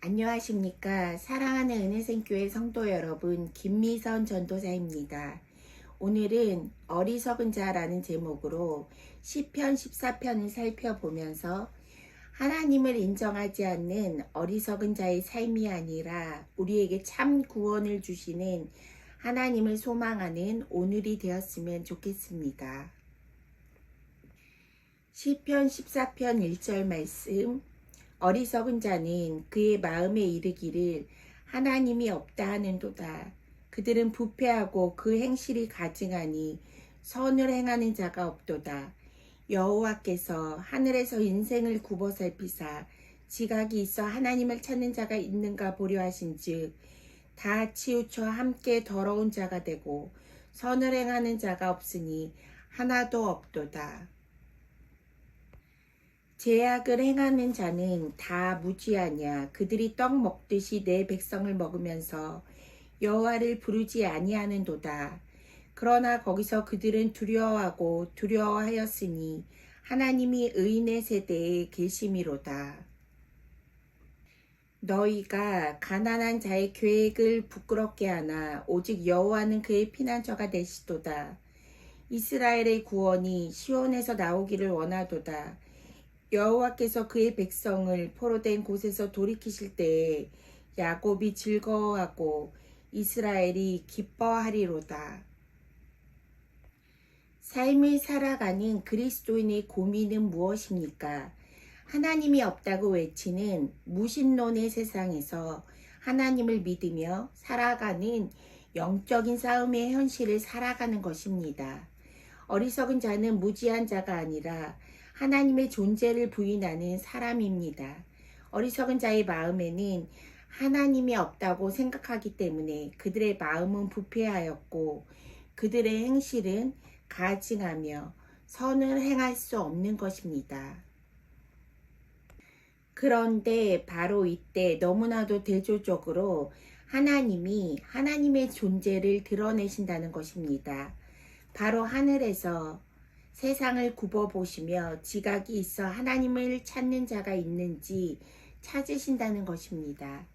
안녕하십니까. 사랑하는 은혜생교회 성도 여러분, 김미선 전도사입니다. 오늘은 어리석은 자라는 제목으로 시편 14편을 살펴보면서 하나님을 인정하지 않는 어리석은 자의 삶이 아니라 우리에게 참 구원을 주시는 하나님을 소망하는 오늘이 되었으면 좋겠습니다. 시편 14편 1절 말씀, 어리석은 자는 그의 마음에 이르기를 하나님이 없다 하는도다. 그들은 부패하고 그 행실이 가증하니 선을 행하는 자가 없도다. 여호와께서 하늘에서 인생을 굽어 살피사 지각이 있어 하나님을 찾는 자가 있는가 보려 하신즉 다 치우쳐 함께 더러운 자가 되고 선을 행하는 자가 없으니 하나도 없도다. 죄악을 행하는 자는 다 무지하냐. 그들이 떡 먹듯이 내 백성을 먹으면서 여호와를 부르지 아니하는도다. 그러나 거기서 그들은 두려워하고 두려워하였으니 하나님이 의인의 세대에 계심이로다. 너희가 가난한 자의 계획을 부끄럽게 하나 오직 여호와는 그의 피난처가 되시도다. 이스라엘의 구원이 시온에서 나오기를 원하도다. 여호와께서 그의 백성을 포로된 곳에서 돌이키실 때에 야곱이 즐거워하고 이스라엘이 기뻐하리로다. 삶을 살아가는 그리스도인의 고민은 무엇입니까? 하나님이 없다고 외치는 무신론의 세상에서 하나님을 믿으며 살아가는 영적인 싸움의 현실을 살아가는 것입니다. 어리석은 자는 무지한 자가 아니라 하나님의 존재를 부인하는 사람입니다. 어리석은 자의 마음에는 하나님이 없다고 생각하기 때문에 그들의 마음은 부패하였고 그들의 행실은 가증하며 선을 행할 수 없는 것입니다. 그런데 바로 이때 너무나도 대조적으로 하나님이 하나님의 존재를 드러내신다는 것입니다. 바로 하늘에서 세상을 굽어보시며 지각이 있어 하나님을 찾는 자가 있는지 찾으신다는 것입니다.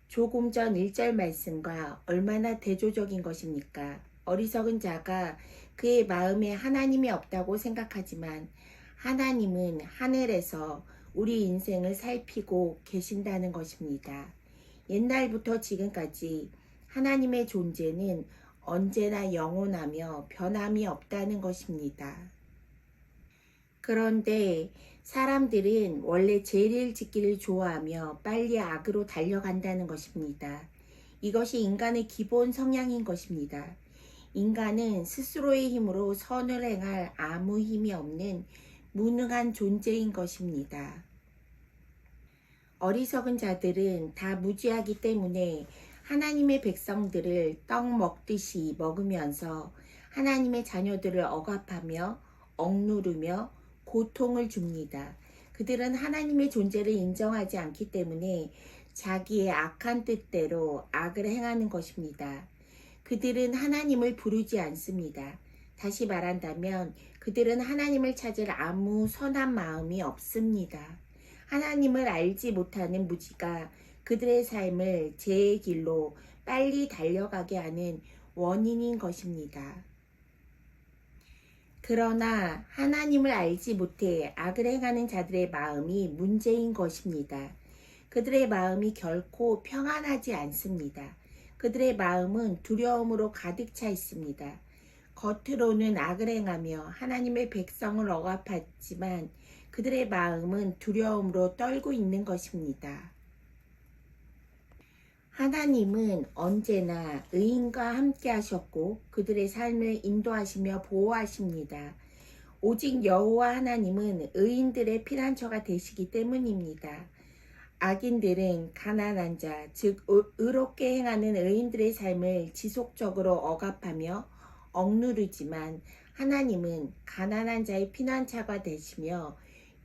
조금 전 1절 말씀과 얼마나 대조적인 것입니까? 어리석은 자가 그의 마음에 하나님이 없다고 생각하지만 하나님은 하늘에서 우리 인생을 살피고 계신다는 것입니다. 옛날부터 지금까지 하나님의 존재는 언제나 영원하며 변함이 없다는 것입니다. 그런데 사람들은 원래 죄를 짓기를 좋아하며 빨리 악으로 달려간다는 것입니다. 이것이 인간의 기본 성향인 것입니다. 인간은 스스로의 힘으로 선을 행할 아무 힘이 없는 무능한 존재인 것입니다. 어리석은 자들은 다 무지하기 때문에 하나님의 백성들을 떡 먹듯이 먹으면서 하나님의 자녀들을 억압하며 억누르며 고통을 줍니다. 그들은 하나님의 존재를 인정하지 않기 때문에 자기의 악한 뜻대로 악을 행하는 것입니다. 그들은 하나님을 부르지 않습니다. 다시 말한다면 그들은 하나님을 찾을 아무 선한 마음이 없습니다. 하나님을 알지 못하는 무지가 그들의 삶을 죄의 길로 빨리 달려가게 하는 원인인 것입니다. 그러나 하나님을 알지 못해 악을 행하는 자들의 마음이 문제인 것입니다. 그들의 마음이 결코 평안하지 않습니다. 그들의 마음은 두려움으로 가득 차 있습니다. 겉으로는 악을 행하며 하나님의 백성을 억압하지만 그들의 마음은 두려움으로 떨고 있는 것입니다. 하나님은 언제나 의인과 함께 하셨고 그들의 삶을 인도하시며 보호하십니다. 오직 여호와 하나님은 의인들의 피난처가 되시기 때문입니다. 악인들은 가난한 자, 즉 의롭게 행하는 의인들의 삶을 지속적으로 억압하며 억누르지만 하나님은 가난한 자의 피난처가 되시며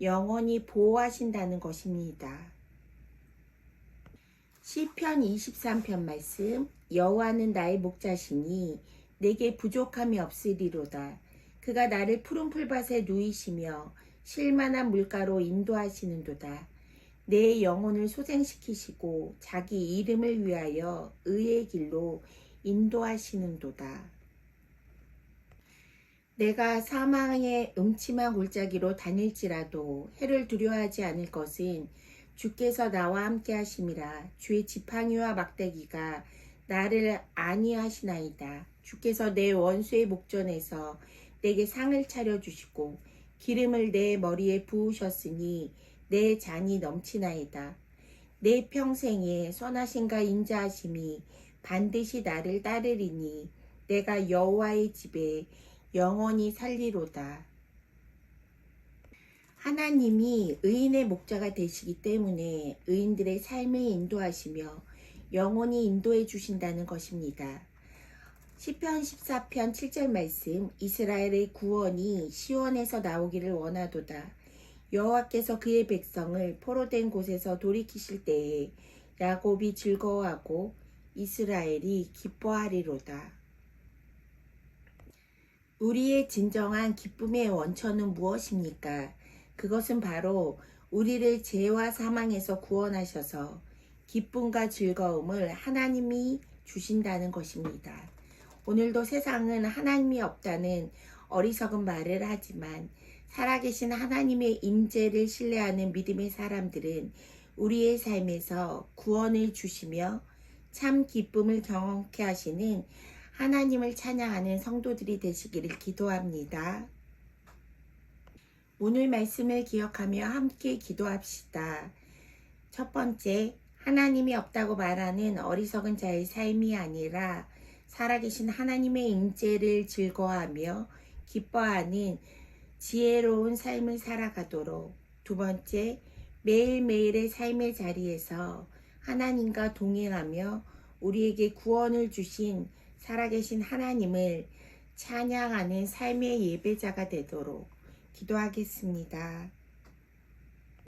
영원히 보호하신다는 것입니다. 시편 23편 말씀, 여호와는 나의 목자시니 내게 부족함이 없으리로다. 그가 나를 푸른 풀밭에 누이시며 쉴만한 물가로 인도하시는도다. 내 영혼을 소생시키시고 자기 이름을 위하여 의의 길로 인도하시는도다. 내가 사망의 음침한 골짜기로 다닐지라도 해를 두려워하지 않을 것은 주께서 나와 함께 하심이라. 주의 지팡이와 막대기가 나를 안위하시나이다. 주께서 내 원수의 목전에서 내게 상을 차려주시고 기름을 내 머리에 부으셨으니 내 잔이 넘치나이다. 내 평생에 선하심과 인자하심이 반드시 나를 따르리니 내가 여호와의 집에 영원히 살리로다. 하나님이 의인의 목자가 되시기 때문에 의인들의 삶을 인도하시며 영원히 인도해 주신다는 것입니다. 시편 14편 7절 말씀, 이스라엘의 구원이 시온에서 나오기를 원하도다. 여호와께서 그의 백성을 포로된 곳에서 돌이키실 때에 야곱이 즐거워하고 이스라엘이 기뻐하리로다. 우리의 진정한 기쁨의 원천은 무엇입니까? 그것은 바로 우리를 죄와 사망에서 구원하셔서 기쁨과 즐거움을 하나님이 주신다는 것입니다. 오늘도 세상은 하나님이 없다는 어리석은 말을 하지만 살아계신 하나님의 임재를 신뢰하는 믿음의 사람들은 우리의 삶에서 구원을 주시며 참 기쁨을 경험케 하시는 하나님을 찬양하는 성도들이 되시기를 기도합니다. 오늘 말씀을 기억하며 함께 기도합시다. 첫 번째, 하나님이 없다고 말하는 어리석은 자의 삶이 아니라 살아계신 하나님의 임재를 즐거워하며 기뻐하는 지혜로운 삶을 살아가도록. 두 번째, 매일매일의 삶의 자리에서 하나님과 동행하며 우리에게 구원을 주신 살아계신 하나님을 찬양하는 삶의 예배자가 되도록 기도하겠습니다.